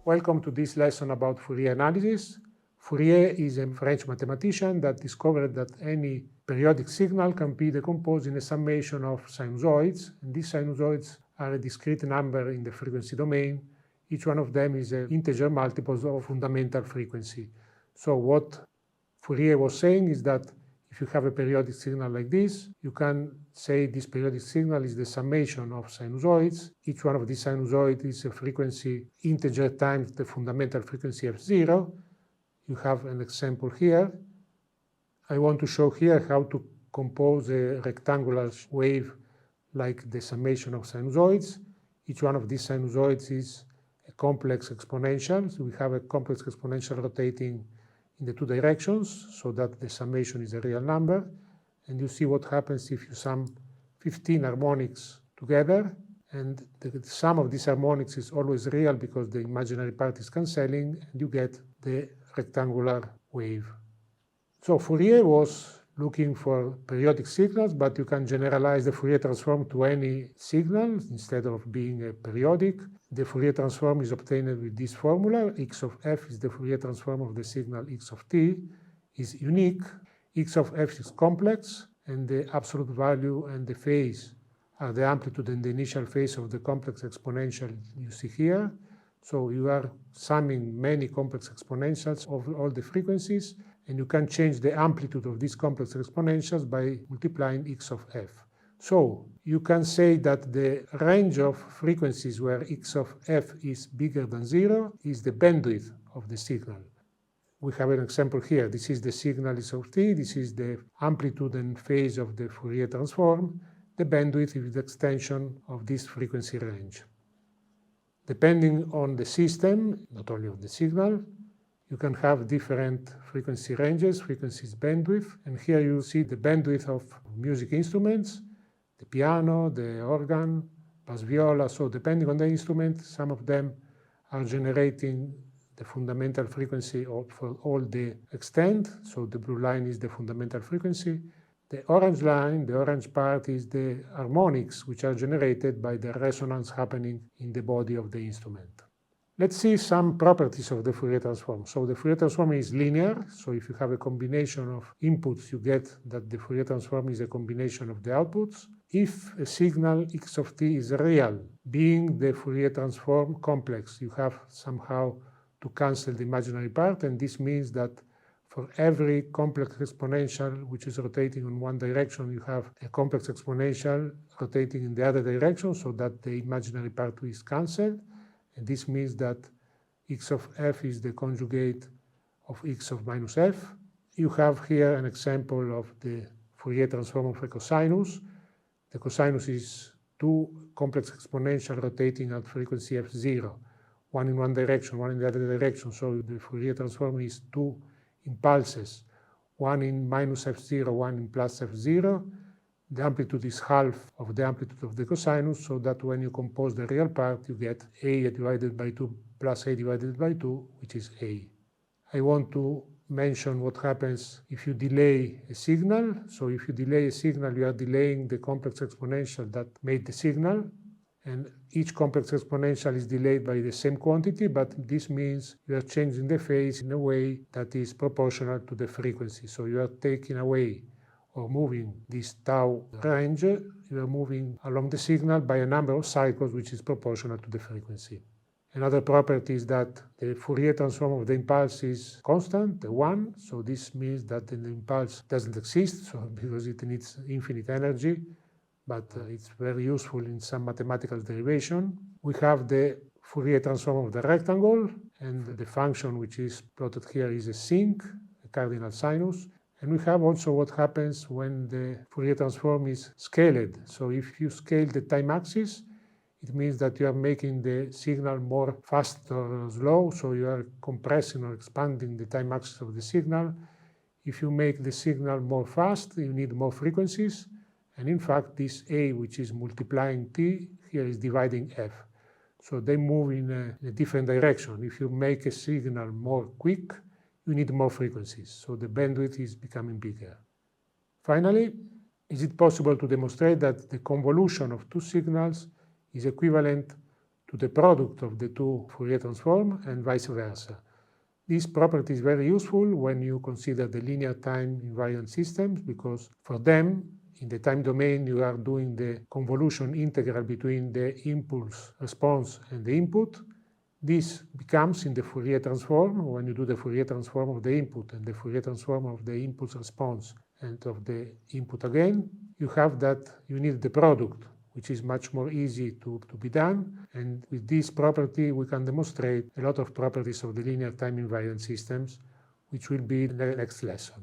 Welcome to this lesson about Fourier analysis. Fourier is a French mathematician that discovered that any periodic signal can be decomposed in a summation of sinusoids, and these sinusoids are a discrete number in the frequency domain. Each one of them is an integer multiples of fundamental frequency. So what Fourier was saying is that if you have a periodic signal like this, you can say this periodic signal is the summation of sinusoids. Each one of these sinusoids is a frequency integer times the fundamental frequency f0. You have an example here. I want to show here how to compose a rectangular wave like the summation of sinusoids. Each one of these sinusoids is a complex exponential. So we have a complex exponential rotating in the two directions, so that the summation is a real number. And you see what happens if you sum 15 harmonics together, and the sum of these harmonics is always real because the imaginary part is cancelling, and you get the rectangular wave. So Fourier was looking for periodic signals, but you can generalize the Fourier transform to any signal instead of being a periodic. The Fourier transform is obtained with this formula. X of f is the Fourier transform of the signal x of t, is unique. X of f is complex, and the absolute value and the phase are the amplitude and the initial phase of the complex exponential you see here. So you are summing many complex exponentials of all the frequencies, and you can change the amplitude of these complex exponentials by multiplying x of f. So you can say that the range of frequencies where x of f is bigger than 0 is the bandwidth of the signal. We have an example here. This is the signal x of t. This is the amplitude and phase of the Fourier transform. The bandwidth is the extension of this frequency range. Depending on the system, not only on the signal, you can have different frequency ranges, frequencies bandwidth, and here you see the bandwidth of music instruments, the piano, the organ, bass viola. So depending on the instrument, some of them are generating the fundamental frequency for all the extent. So the blue line is the fundamental frequency. The orange line, the orange part, is the harmonics which are generated by the resonance happening in the body of the instrument. Let's see some properties of the Fourier transform. So the Fourier transform is linear. So if you have a combination of inputs, you get that the Fourier transform is a combination of the outputs. If a signal x of t is real, being the Fourier transform complex, you have somehow to cancel the imaginary part, and this means that for every complex exponential which is rotating in one direction, you have a complex exponential rotating in the other direction, so that the imaginary part is cancelled. And this means that x of f is the conjugate of x of minus f. You have here an example of the Fourier transform of a cosinus. The cosinus is two complex exponential rotating at frequency f0, one in one direction, one in the other direction. So the Fourier transform is two impulses, one in minus f0, one in plus f0. The amplitude is half of the amplitude of the cosinus, so that when you compose the real part, you get a divided by 2 plus a divided by 2, which is a. I want to mention what happens if you delay a signal. So if you delay a signal, you are delaying the complex exponential that made the signal, and each complex exponential is delayed by the same quantity, but this means you are changing the phase in a way that is proportional to the frequency. So you are taking away or moving this tau range, you are moving along the signal by a number of cycles which is proportional to the frequency. Another property is that the Fourier transform of the impulse is constant, the 1, so this means that the impulse doesn't exist, so because it needs infinite energy, but it's very useful in some mathematical derivation. We have the Fourier transform of the rectangle, and the function which is plotted here is a sinc, a cardinal sinus. And we have also what happens when the Fourier transform is scaled. So if you scale the time axis, it means that you are making the signal more fast or slow, so you are compressing or expanding the time axis of the signal. If you make the signal more fast, you need more frequencies. And in fact, this A, which is multiplying t, here is dividing f. So they move in a different direction. If you make a signal more quick, you need more frequencies, so the bandwidth is becoming bigger. Finally, is it possible to demonstrate that the convolution of two signals is equivalent to the product of the two Fourier transforms and vice versa. This property is very useful when you consider the linear time invariant systems, because for them, in the time domain, you are doing the convolution integral between the impulse response and the input. This becomes in the Fourier transform, when you do the Fourier transform of the input and the Fourier transform of the impulse response and of the input again, you have that you need the product, which is much more easy to be done. And with this property, we can demonstrate a lot of properties of the linear time invariant systems, which will be in the next lesson.